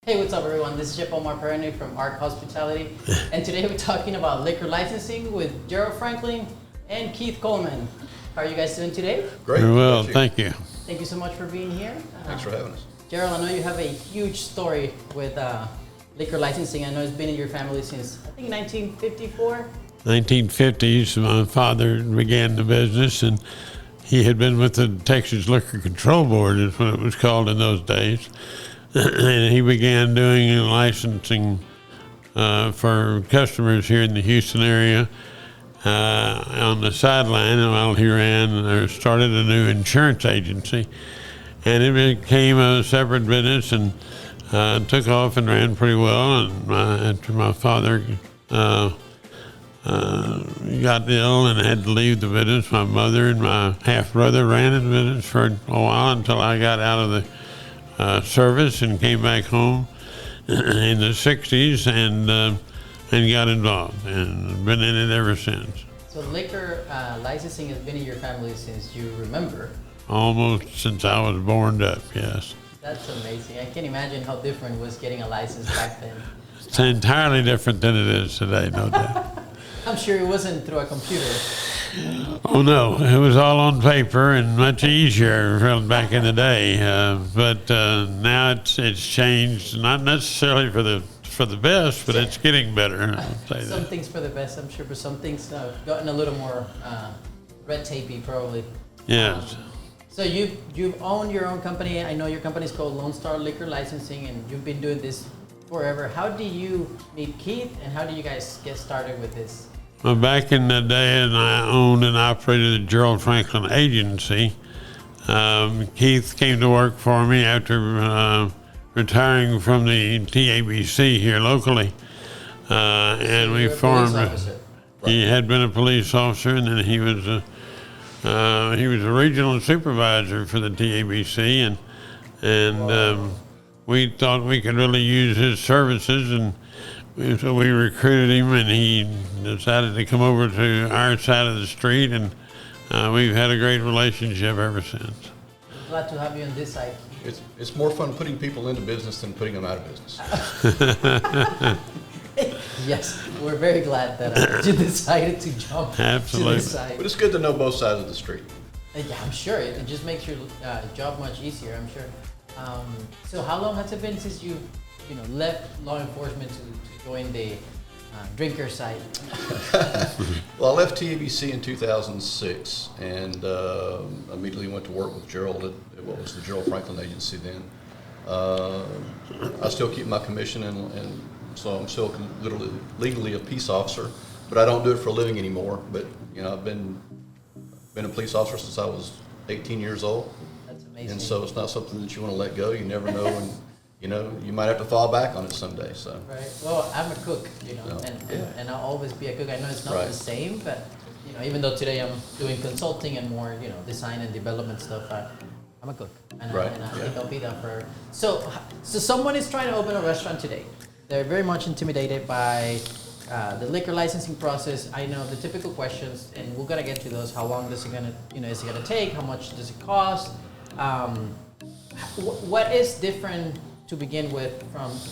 Hey, what's up, everyone? This is Chef Omar Pereney from Arc Hospitality, and today we're talking about liquor licensing with Gerald Franklin and Keith Coleman. How are you guys doing today? Great. Very well, thank you. Thank you so much for being here. Thanks for having us. Gerald, I know you have a huge story with liquor licensing. I know it's been in your family since, I think, 1954. 1950s, my father began the business, and he had been with the Texas Liquor Control Board, is what it was called in those days. And he began doing licensing for customers here in the Houston area. On the sideline, while he ran, there started a new insurance agency, and it became a separate business and took off and ran pretty well. And after my father got ill and had to leave the business, my mother and my half-brother ran the business for a while until I got out of the service and came back home in the 60s and got involved and been in it ever since. So liquor licensing has been in your family since you remember? Almost since I was born up, yes. That's amazing. I can't imagine how different was getting a license back then. It's entirely different than it is today, no doubt. I'm sure it wasn't through a computer. Oh no, it was all on paper and much easier back in the day. But now it's changed, not necessarily for the best, but it's getting better. I'll say Some that. things for the best, I'm sure, but some things have gotten a little more red tapey, probably. Yes. So you've owned your own company. I know your company is called Lone Star Liquor Licensing, and you've been doing this forever. How do you meet Keith, and how do you guys get started with this? Well, back in the day, and I owned and operated the Gerald Franklin Agency. Keith came to work for me after retiring from the TABC here locally, and we formed. He had been a police officer, and then he was a regional supervisor for the TABC, and we thought we could really use his services, and so we recruited him, and he decided to come over to our side of the street, and we've had a great relationship ever since. Glad to have you on this side. It's more fun putting people into business than putting them out of business. Yes, we're very glad that you decided to jump Absolutely. to this side. But it's good to know both sides of the street. Yeah, I'm sure it just makes your job much easier. I'm sure. So how long has it been since you left law enforcement to join the drinker side? Well, I left TABC in 2006 and immediately went to work with Gerald at what was the Gerald Franklin Agency then. I still keep my commission, and so I'm still literally legally a peace officer, but I don't do it for a living anymore. But I've been a police officer since I was 18 years old. That's amazing. And so it's not something that you want to let go. You never know when. You might have to fall back on it someday. So. Right. Well, I'm a cook, No. and I'll always be a cook. I know it's not Right. the same, but even though today I'm doing consulting and more, design and development stuff, I'm a cook, and Right. I think I'll be that forever. So someone is trying to open a restaurant today. They're very much intimidated by the liquor licensing process. I know the typical questions, and we're gonna get to those. How long is it gonna take? How much does it cost? What is different to begin with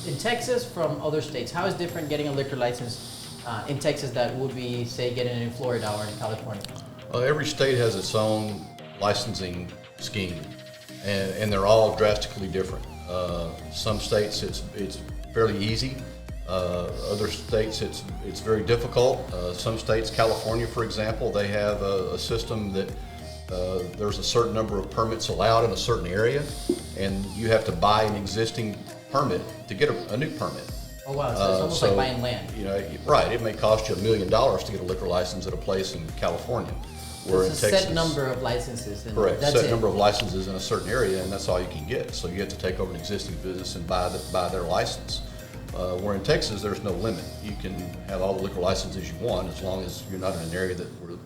in Texas from other states? How is different getting a liquor license in Texas that would be, say, getting it in Florida or in California? Every state has its own licensing scheme, and they're all drastically different. Some states it's fairly easy. Other states it's very difficult. Some states, California, for example, they have a system that there's a certain number of permits allowed in a certain area, and you have to buy an existing permit to get a new permit. Oh wow, so it's almost like buying land. Right. It may cost you $1 million to get a liquor license at a place in California. Where It's in a Texas, set number of licenses. And correct. That's Set it. number of licenses in a certain area, and that's all you can get. So you have to take over an existing business and buy their license. Where in Texas, there's no limit. You can have all the liquor licenses you want as long as you're not in an area where the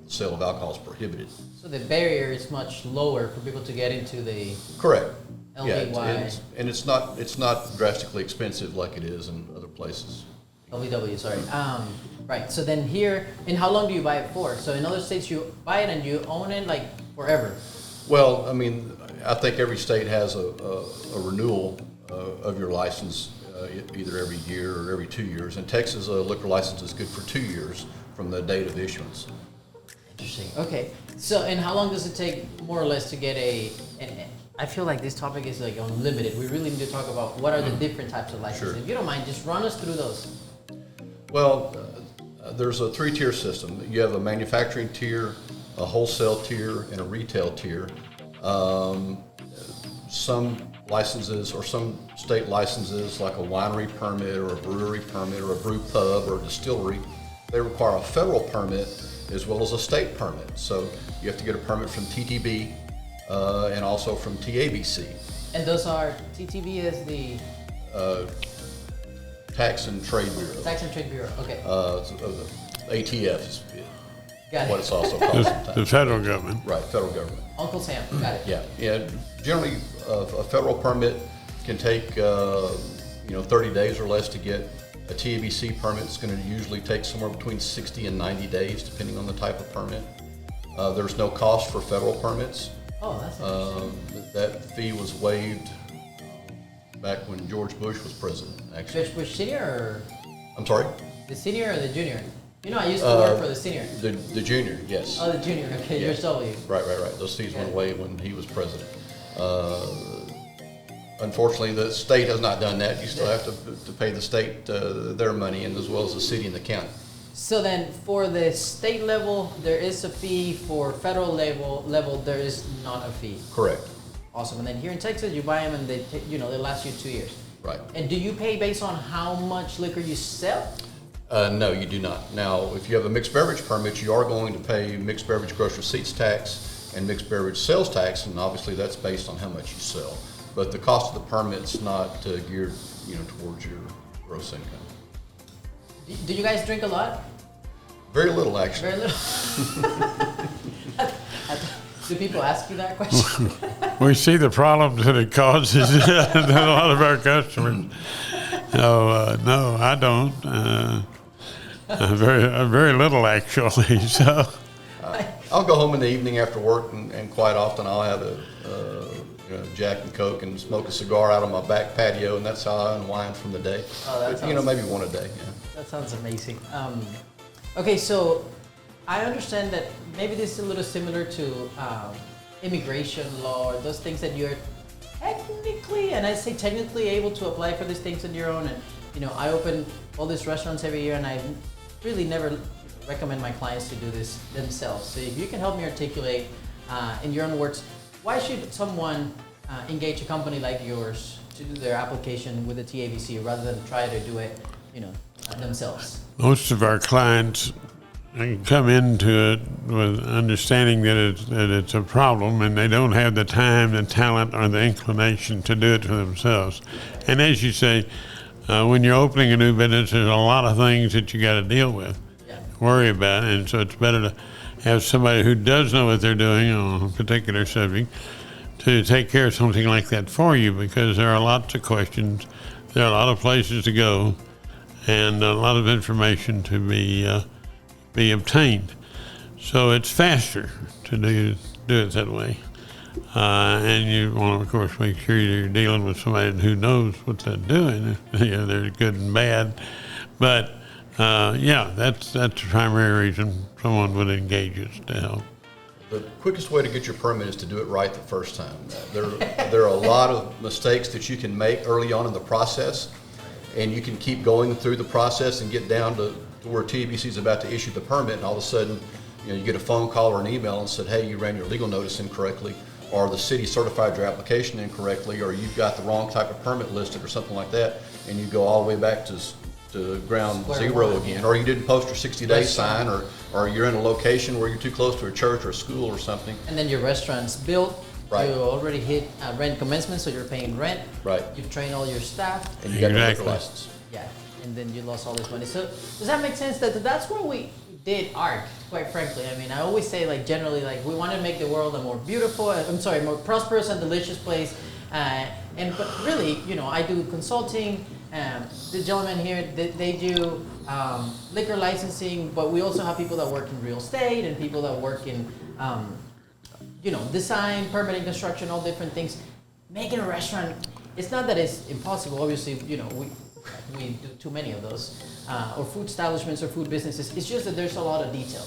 sale of alcohol is prohibited. So the barrier is much lower for people to get into the Correct. LDY. Yeah, and it's not drastically expensive like it is in other places. LVW, sorry. Right. So then here, and how long do you buy it for? So in other states, you buy it and you own it like forever. Well, I mean, I think every state has a renewal of your license, either every year or every 2 years. In Texas, a liquor license is good for 2 years from the date of issuance. Interesting. Okay. So, and how long does it take, more or less, to get and I feel like this topic is like unlimited. We really need to talk about what are the different types of licenses. Sure. If you don't mind, just run us through those. Well, there's a 3-tier system. You have a manufacturing tier, a wholesale tier, and a retail tier. Some licenses or some state licenses, like a winery permit or a brewery permit or a brew pub or a distillery, they require a federal permit as well as a state permit. So you have to get a permit from TTB and also from TABC. And those are, TTB is the Tax and Trade Bureau. Tax and Trade Bureau. Okay. ATF is Got what it. it's also called sometimes. The federal government. Right, federal government. Uncle Sam. Got it. Yeah. Generally, a federal permit can take 30 days or less to get. A TABC permit is going to usually take somewhere between 60 and 90 days, depending on the type of permit. There's no cost for federal permits. Oh, that's interesting. That fee was waived back when George Bush was president, actually. George Bush Senior or I'm sorry? the senior or the junior? You know, I used to work for the senior. The junior, yes. Oh, the junior. Okay, Yeah. you're W. Right. Those fees went Yeah. away when he was president. Unfortunately, the state has not done that. You still have to pay the state their money, and as well as the city and the county. So then, for the state level, there is a fee. For federal level, there is not a fee. Correct. Awesome. And then here in Texas, you buy them, and they last you 2 years. Right. And do you pay based on how much liquor you sell? No, you do not. Now, if you have a mixed beverage permit, you are going to pay mixed beverage gross receipts tax and mixed beverage sales tax, and obviously that's based on how much you sell. But the cost of the permit's not geared, towards your gross income. Do you guys drink a lot? Very little, actually. Very little. Do people ask you that question? We see the problems that it causes to a lot of our customers. No, I don't. Very little, actually. So I'll go home in the evening after work, and quite often I'll have a Jack and Coke and smoke a cigar out on my back patio, and that's how I unwind from the day. Oh, that But, sounds- maybe one a day. Yeah. That sounds amazing. Okay, so I understand that maybe this is a little similar to immigration law or those things that you're technically, and I say technically, able to apply for these things on your own. And I open all these restaurants every year, and I really never recommend my clients to do this themselves. So if you can help me articulate in your own words, why should someone engage a company like yours to do their application with the TABC rather than try to do it, themselves? most of our clients come into it with understanding that it's a problem, and they don't have the time, the talent, or the inclination to do it for themselves. And as you say, when you're opening a new business, there's a lot of things that you got to deal with, worry about, and so it's better to have somebody who does know what they're doing on a particular subject to take care of something like that for you, because there are lots of questions, there are a lot of places to go, and a lot of information to be obtained. So it's faster to do it that way. And you want to, of course, make sure you're dealing with somebody who knows what they're doing. They're good and bad. But that's the primary reason someone would engage us to help. The quickest way to get your permit is to do it right the first time. There are a lot of mistakes that you can make early on in the process, and you can keep going through the process and get down to where TABC is about to issue the permit, and all of a sudden, you get a phone call or an email and said, hey, you ran your legal notice incorrectly, or the city certified your application incorrectly, or you've got the wrong type of permit listed or something like that, and you go all the way back to ground Square zero one. again, or you didn't post your 60-day Right. sign, or you're in a location where you're too close to a church or a school or something. And then your restaurant's built. Right. You already hit rent commencement, so you're paying rent. Right. You've trained all your staff. And you got a liquor Exactly. license. Yeah, and then you lost all this money. So does that make sense? That's where we did art, quite frankly. I mean, I always say, generally, we want to make the world a more beautiful, more prosperous and delicious place. But really, I do consulting. The gentlemen here, they do liquor licensing, but we also have people that work in real estate and people that work in, design, permitting, construction, all different things. Making a restaurant it's not that it's impossible. Obviously, we do too many of those, or food establishments or food businesses. It's just that there's a lot of detail,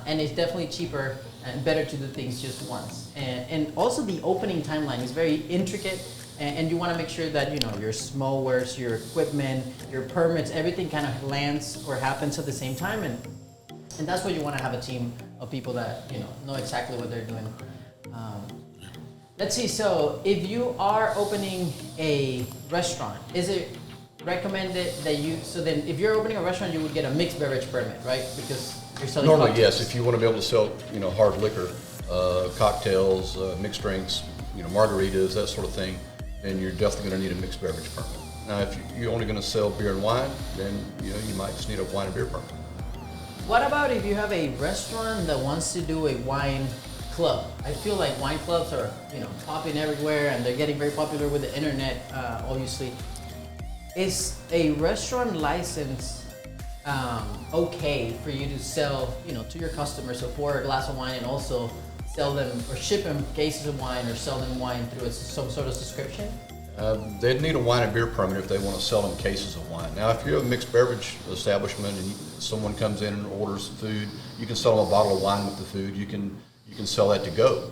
and it's definitely cheaper and better to do things just once. And also the opening timeline is very intricate, and you want to make sure that your smallwares, your equipment, your permits, everything kind of lands or happens at the same time, and that's why you want to have a team of people that know exactly what they're doing. Let's see. So if you are opening a restaurant, is it recommended that so then if you're opening a restaurant, you would get a mixed beverage permit, right? Because you're selling Normally, cocktails. yes. If you want to be able to sell, hard liquor, cocktails, mixed drinks, margaritas, that sort of thing, then you're definitely going to need a mixed beverage permit. Now, if you're only going to sell beer and wine, then you might just need a wine and beer permit. What about if you have a restaurant that wants to do a wine club? I feel like wine clubs are popping everywhere, and they're getting very popular with the internet, obviously. Is a restaurant license okay for you to sell, to your customers, so pour a glass of wine and also sell them or ship them cases of wine or sell them wine through some sort of subscription? They'd need a wine and beer permit if they want to sell them cases of wine. Now, if you're a mixed beverage establishment and someone comes in and orders food, you can sell them a bottle of wine with the food. You can sell that to go.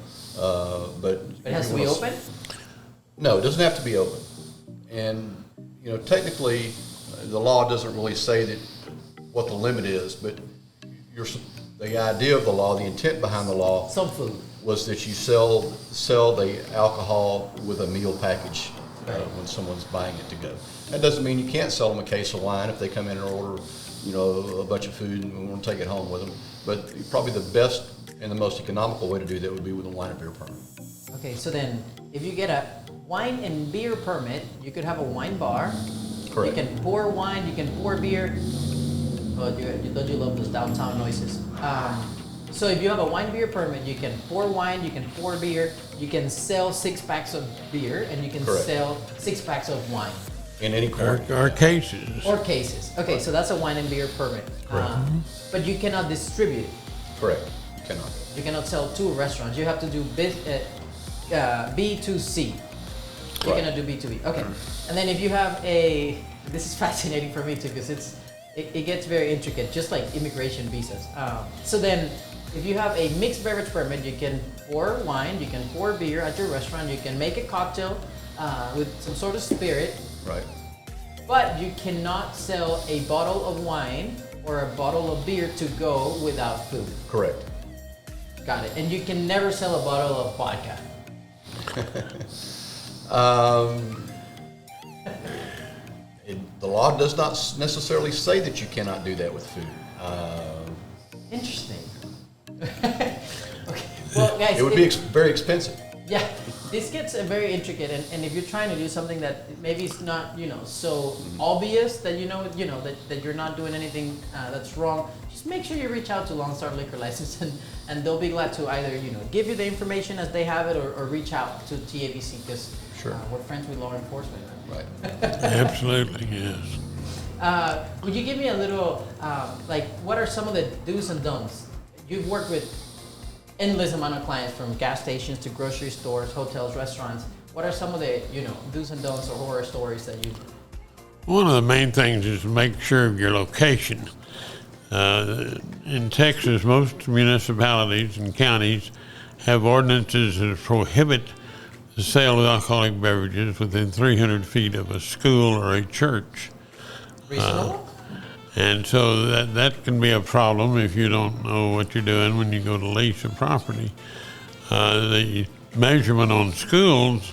But it has to be open? No, it doesn't have to be open. And technically, the law doesn't really say that what the limit is, but the idea of the law, the intent behind the law, some food, was that you sell the alcohol with a meal package when someone's buying it to go. That doesn't mean you can't sell them a case of wine if they come in and order, a bunch of food and want to take it home with them. But probably the best and the most economical way to do that would be with a wine and beer permit. Okay, so then if you get a wine and beer permit, you could have a wine bar. Correct. You can pour wine, you can pour beer. Oh, don't you love those downtown noises? So if you have a wine beer permit, you can pour wine, you can pour beer, you can sell 6-packs of beer, and you can Correct. sell 6-packs of wine. In any quantity. Or cases. Or cases. Okay, so that's a wine and beer permit. But you cannot distribute it. Correct. You cannot. You cannot sell to restaurants. You have to do B2C. You Right. cannot do B2B. Okay. And then if you have this is fascinating for me too, because it gets very intricate, just like immigration visas. So then if you have a mixed beverage permit, you can pour wine, you can pour beer at your restaurant, you can make a cocktail with some sort of spirit. Right. But you cannot sell a bottle of wine or a bottle of beer to go without food. Correct. Got it. And you can never sell a bottle of vodka. The law does not necessarily say that you cannot do that with food. Interesting. Okay. Well, guys, It would be very expensive. yeah, this gets very intricate, and if you're trying to do something that maybe it's not, so obvious that that you're not doing anything that's wrong, just make sure you reach out to Lone Star Liquor License, and they'll be glad to either give you the information as they have it, or reach out to TABC, because Sure. we're friends with law enforcement. Right. Absolutely, yes. Would you give me a little, what are some of the do's and don'ts? You've worked with endless amount of clients, from gas stations to grocery stores, hotels, restaurants. What are some of the, do's and don'ts or horror stories that you? One of the main things is to make sure of your location. In Texas, most municipalities and counties have ordinances that prohibit the sale of alcoholic beverages within 300 feet of a school or a church. Reasonable? And so that can be a problem if you don't know what you're doing when you go to lease a property. The measurement on schools,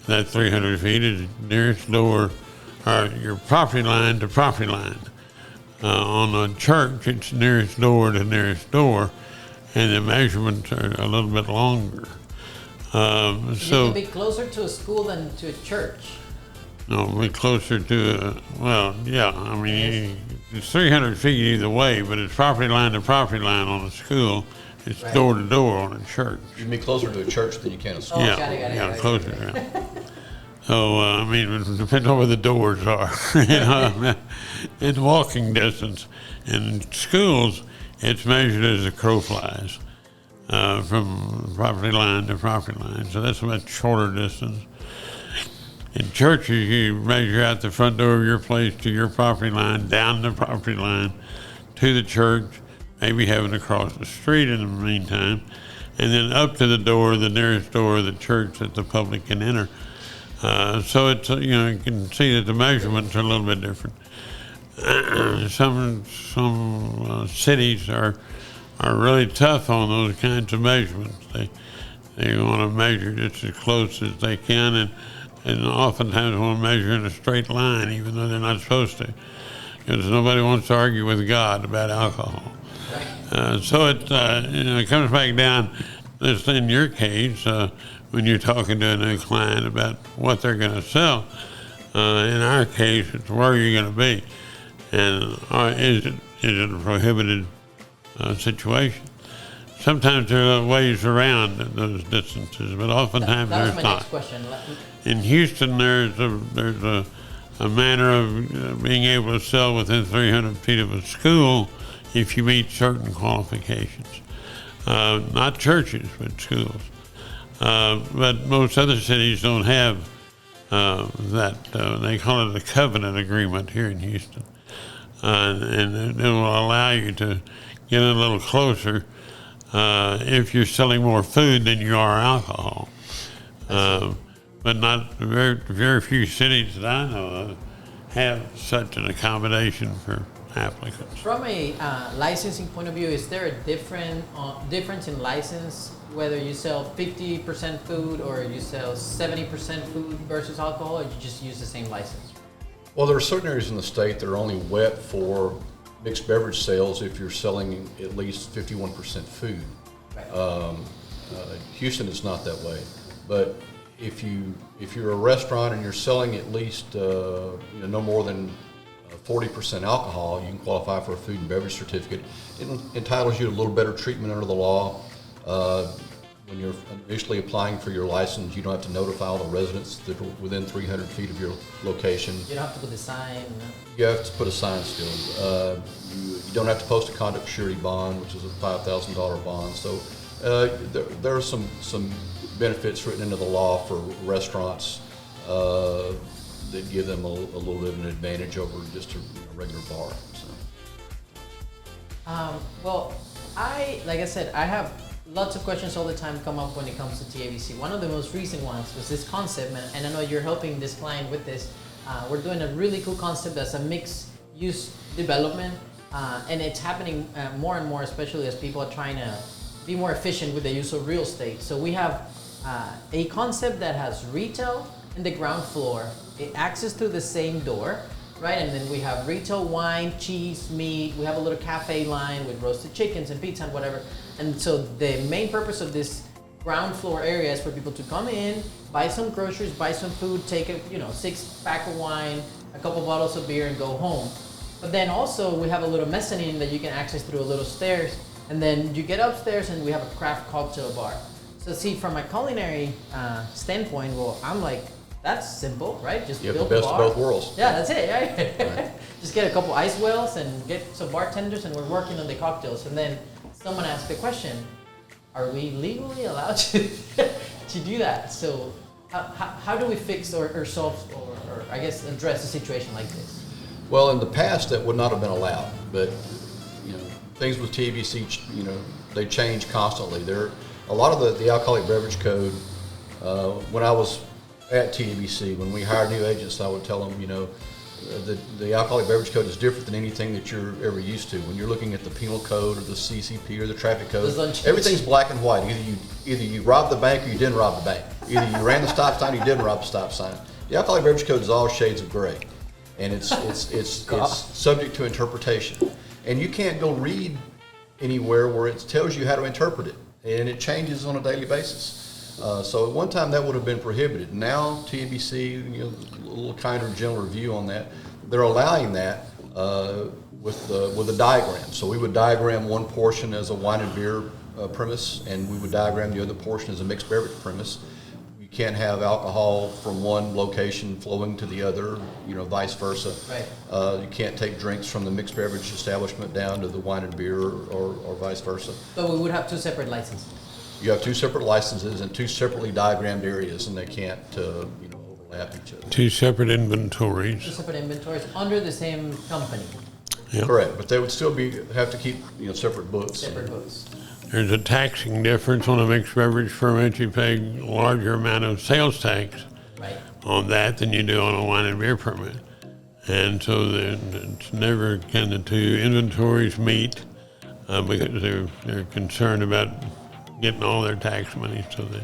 that 300 feet is nearest door, or your property line to property line. On a church, it's nearest door to nearest door, and the measurements are a little bit longer. You can be closer to a school than to a church. No, we're closer to, it's 300 feet either way, but it's property line to property line on a school. It's Right. door to door on a church. You can be closer to a church than you can a school. Oh, Yeah, got it. yeah, closer, yeah. So, it depends on where the doors are, in walking distance. In schools, it's measured as the crow flies, from property line to property line. So that's a much shorter distance. In churches, you measure out the front door of your place to your property line, down the property line to the church, maybe having to cross the street in the meantime, and then up to the door, the nearest door of the church that the public can enter. So it's, you can see that the measurements are a little bit different. Some cities are really tough on those kinds of measurements. They want to measure just as close as they can, and oftentimes want to measure in a straight line, even though they're not supposed to, because nobody wants to argue with God about alcohol. So it comes back down, just in your case, when you're talking to a new client about what they're going to sell. In our case, it's where you're going to be, and is it a prohibited situation? Sometimes there are ways around those distances, but oftentimes that was there's my not. next question. In Houston, there's a manner of being able to sell within 300 feet of a school if you meet certain qualifications. Not churches, but schools. But most other cities don't have that. They call it a covenant agreement here in Houston. And it will allow you to get a little closer if you're selling more food than you are alcohol. But not very few cities that I know of have such an accommodation for applicants. From a licensing point of view, is there a difference in license whether you sell 50% food or you sell 70% food versus alcohol, or you just use the same license? Well, there are certain areas in the state that are only wet for mixed beverage sales if you're selling at least 51% food. Right. Houston is not that way, but if you're a restaurant and you're selling at least no more than 40% alcohol, you can qualify for a food and beverage certificate. It entitles you to a little better treatment under the law. When you're initially applying for your license, you don't have to notify all the residents that are within 300 feet of your location. You don't have to put the sign. You have to put a sign still. You don't have to post a conduct surety bond, which is a $5,000 bond. So there are some benefits written into the law for restaurants that give them a little bit of an advantage over just a regular bar. So. Well, like I said, I have lots of questions all the time come up when it comes to TABC. One of the most recent ones was this concept, and I know you're helping this client with this. We're doing a really cool concept that's a mixed-use development, and it's happening more and more, especially as people are trying to be more efficient with the use of real estate. So we have a concept that has retail in the ground floor. It access through the same door, right? And then we have retail wine, cheese, meat. We have a little cafe line with roasted chickens and pizza and whatever. And so the main purpose of this ground floor area is for people to come in, buy some groceries, buy some food, take a 6-pack of wine, a couple bottles of beer, and go home. But then also we have a little mezzanine that you can access through a little stairs, and then you get upstairs and we have a craft cocktail bar. So see, from a culinary standpoint, well, I'm like, that's simple, right? Just you have build the best a bar. of both worlds. Yeah, that's it, right? Right. Just get a couple ice wells and get some bartenders, and we're working on the cocktails. And then someone asked the question, are we legally allowed to do that? So how do we fix or solve or I guess address a situation like this? Well, in the past, that would not have been allowed, but things with TBC, they change constantly. A lot of the alcoholic beverage code. When I was at TBC, when we hired new agents, I would tell them, the alcoholic beverage code is different than anything that you're ever used to. When you're looking at the penal code or the CCP or the traffic code, everything's black and white. Either you robbed the bank or you didn't rob the bank. Either you ran the stop sign or you didn't rob the stop sign. The alcoholic beverage code is all shades of gray, and it's subject to interpretation. And you can't go read anywhere where it tells you how to interpret it, and it changes on a daily basis. So at one time that would have been prohibited. Now TABC, a little kinder, gentler view on that. They're allowing that with a diagram. So we would diagram one portion as a wine and beer premise, and we would diagram the other portion as a mixed beverage premise. You can't have alcohol from one location flowing to the other, vice versa. Right. You can't take drinks from the mixed beverage establishment down to the wine and beer or vice versa. But we would have two separate licenses. You have two separate licenses and two separately diagrammed areas, and they can't, overlap. overlap each other. Two separate inventories. Two separate inventories under the same company, Yep. Correct, but they would still have to keep, separate books. separate books. There's a taxing difference on a mixed beverage permit. You pay a larger amount of sales tax Right. on that than you do on a wine and beer permit. And so it's never can the two inventories meet because they're concerned about getting all their tax money. So they.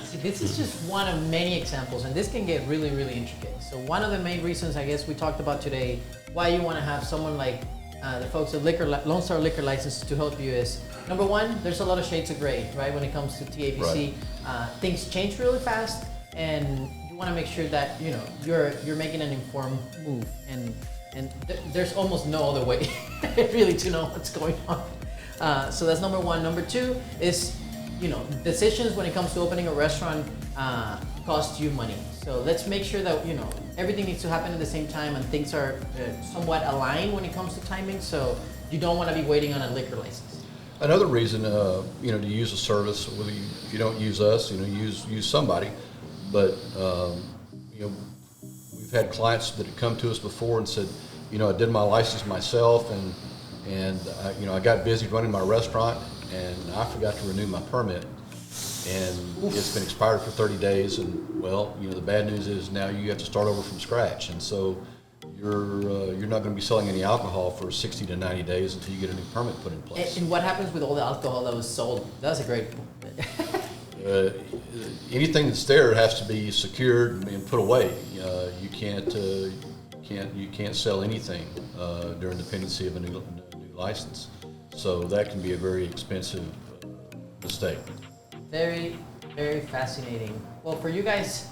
See, this is just one of many examples, and this can get really, really intricate. So one of the main reasons I guess we talked about today, why you want to have someone like the folks at Lone Star Liquor License to help you is, number one, there's a lot of shades of gray, right, when it comes to TABC. Right. Things change really fast, and you want to make sure that you're making an informed move, and there's almost no other way really to know what's going on. So that's number one. Number two is, decisions when it comes to opening a restaurant cost you money. So let's make sure that everything needs to happen at the same time and things are somewhat aligned when it comes to timing. So you don't want to be waiting on a liquor license. Another reason, to use a service, whether if you don't use us, use somebody. But we've had clients that have come to us before and said, I did my license myself, and I got busy running my restaurant, and I forgot to renew my permit, and it's been expired for 30 days. And the bad news is now you have to start over from scratch, and so you're not going to be selling any alcohol for 60 to 90 days until you get a new permit put in place. And what happens with all the alcohol that was sold? That's a great point. Anything that's there has to be secured and put away. You can't sell anything during the pendency of a new license. So that can be a very expensive mistake. Very, very fascinating. Well, for you guys,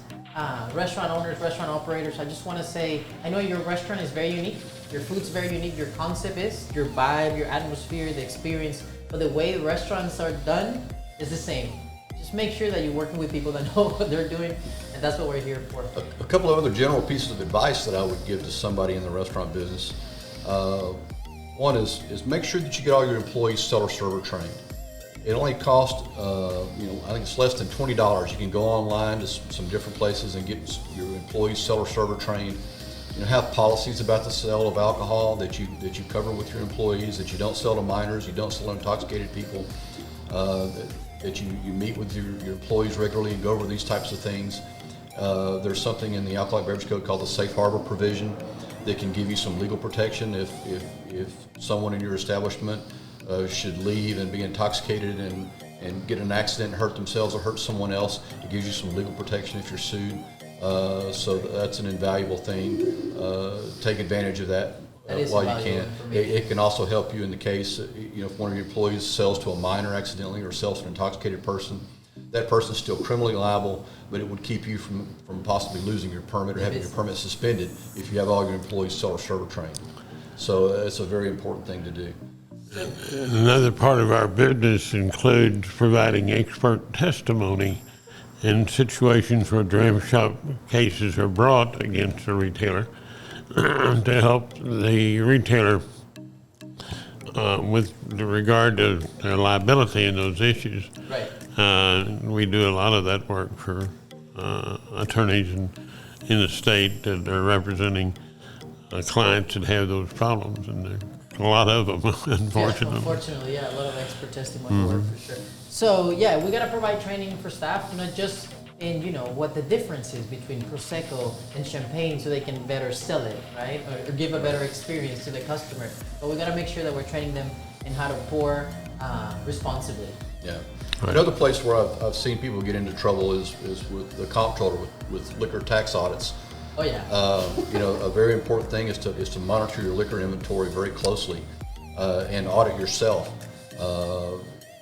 restaurant owners, restaurant operators, I just want to say, I know your restaurant is very unique. Your food's very unique. Your concept is, your vibe, your atmosphere, the experience. But the way the restaurants are done is the same. Just make sure that you're working with people that know what they're doing, and that's what we're here for. A couple of other general pieces of advice that I would give to somebody in the restaurant business. One is make sure that you get all your employees seller-server trained. It only costs, I think it's less than $20. You can go online to some different places and get your employees seller-server trained. Have policies about the sale of alcohol that you cover with your employees, that you don't sell to minors, you don't sell to intoxicated people, that you meet with your employees regularly and go over these types of things. There's something in the Alcoholic Beverage Code called the safe harbor provision that can give you some legal protection if someone in your establishment should leave and be intoxicated and get an accident and hurt themselves or hurt someone else. It gives you some legal protection if you're sued. So that's an invaluable thing. Take advantage of that while you can. It can also help you in the case, if one of your employees sells to a minor accidentally or sells to an intoxicated person. That person's still criminally liable, but it would keep you from possibly losing your permit or having your permit suspended if you have all your employees seller-server trained. So it's a very important thing to do. Another part of our business includes providing expert testimony in situations where dram shop cases are brought against a retailer to help the retailer with regard to their liability in those issues. Right. We do a lot of that work for attorneys in the state that are representing clients that have those problems, and there are a lot of them, unfortunately. Yeah, unfortunately, a lot of expert testimony work for sure. So we gotta provide training for staff, not just in what the difference is between Prosecco and Champagne, so they can better sell it, right, or give a better experience to the customer. But we gotta make sure that we're training them in how to pour responsibly. Yeah. Right. Another place where I've seen people get into trouble is with the comptroller with liquor tax audits. Oh yeah. A very important thing is to monitor your liquor inventory very closely and audit yourself.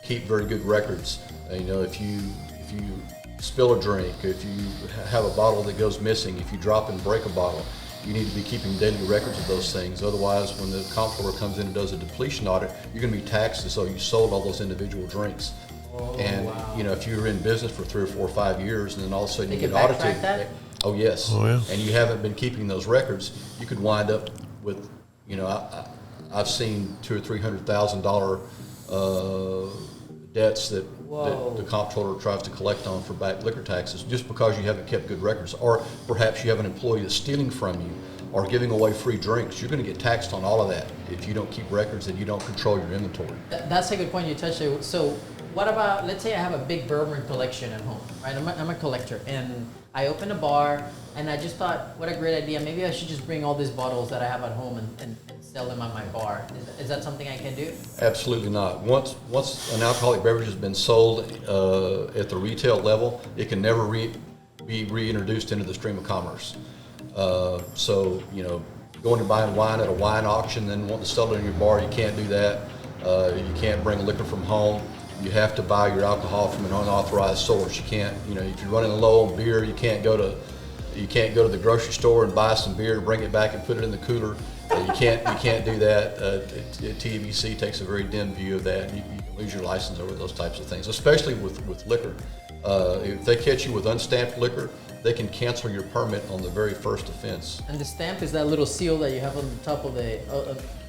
Keep very good records. If you spill a drink, if you have a bottle that goes missing, if you drop and break a bottle, you need to be keeping daily records of those things. Otherwise, when the comptroller comes in and does a depletion audit, you're going to be taxed as though you sold all those individual drinks. Oh, and wow. If you were in business for 3 or 4 or 5 years, and then all of a sudden They you can get audited. backtrack that? Oh yes. Oh, yeah. And you haven't been keeping those records, you could wind up with, I've seen $200,000 or $300,000 debts that Whoa. that the comptroller tries to collect on for back liquor taxes just because you haven't kept good records, or perhaps you have an employee that's stealing from you or giving away free drinks. You're going to get taxed on all of that if you don't keep records and you don't control your inventory. That's a good point you touched there. So what about, let's say I have a big bourbon collection at home, right? I'm a collector, and I open a bar, and I just thought, what a great idea. Maybe I should just bring all these bottles that I have at home and sell them at my bar. Is that something I can do? Absolutely not. Once an alcoholic beverage has been sold at the retail level, it can never be reintroduced into the stream of commerce. So, going to buying wine at a wine auction, then wanting to sell it in your bar, you can't do that. You can't bring liquor from home. You have to buy your alcohol from an unauthorized source. You can't, if you're running low on beer, you can't go to the grocery store and buy some beer, bring it back and put it in the cooler. You can't do that. TABC takes a very dim view of that. You can lose your license over those types of things, especially with liquor. If they catch you with unstamped liquor, they can cancel your permit on the very first offense. And the stamp is that little seal that you have on the top of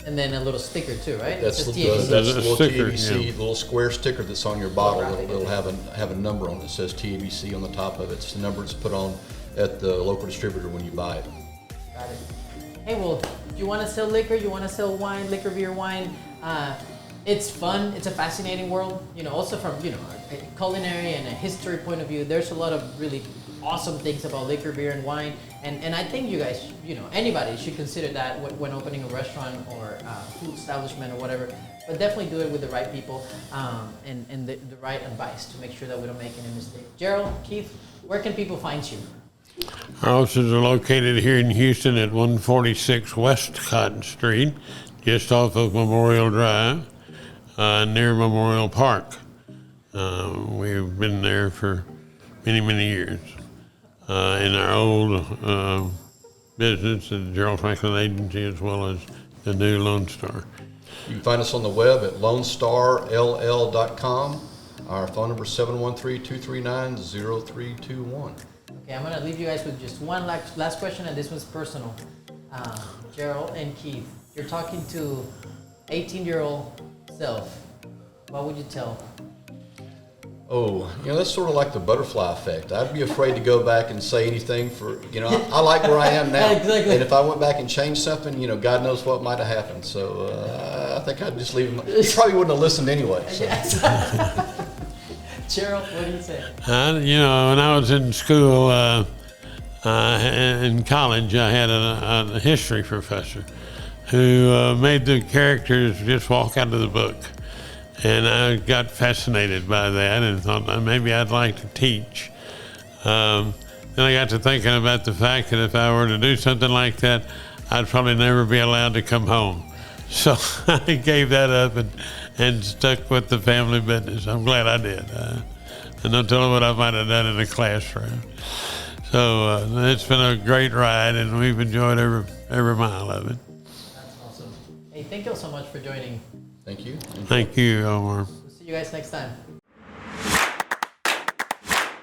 and then a little sticker too, right? That's the little sticker, TABC, yeah. the little square sticker that's on your bottle. It'll have a number on it that says TABC on the top of it. It's the number that's put on at the local distributor when you buy it. Got it. Hey, well, do you want to sell liquor? You want to sell wine, liquor, beer, wine? It's fun. It's a fascinating world. Also from a culinary and a history point of view, there's a lot of really awesome things about liquor, beer, and wine. And I think you guys, anybody should consider that when opening a restaurant or food establishment or whatever. But definitely do it with the right people and the right advice to make sure that we don't make any mistakes. Gerald, Keith, where can people find you? Our offices are located here in Houston at 146 West Cotton Street, just off of Memorial Drive, near Memorial Park. We've been there for many, many years. In our old business, the Gerald Franklin Agency, as well as the new Lone Star. You can find us on the web at lonestarll.com. Our phone number is 713-239-0321. Okay, I'm going to leave you guys with just one last question, and this one's personal. Gerald and Keith, you're talking to 18-year-old self. What would you tell? Oh, that's sort of like the butterfly effect. I'd be afraid to go back and say anything I like where I am now. Exactly. And if I went back and changed something, God knows what might have happened. So I think I'd just leave him. He probably wouldn't have listened anyway. So. Yes. Gerald, what do you say? When I was in school, in college, I had a history professor who made the characters just walk out of the book. And I got fascinated by that and thought maybe I'd like to teach. Then I got to thinking about the fact that if I were to do something like that, I'd probably never be allowed to come home. So I gave that up and stuck with the family business. I'm glad I did. And don't tell them what I might have done in the classroom. So it's been a great ride, and we've enjoyed every mile of it. That's awesome. Hey, thank you so much for joining. Thank you. Thank you, Omar. We'll see you guys next time.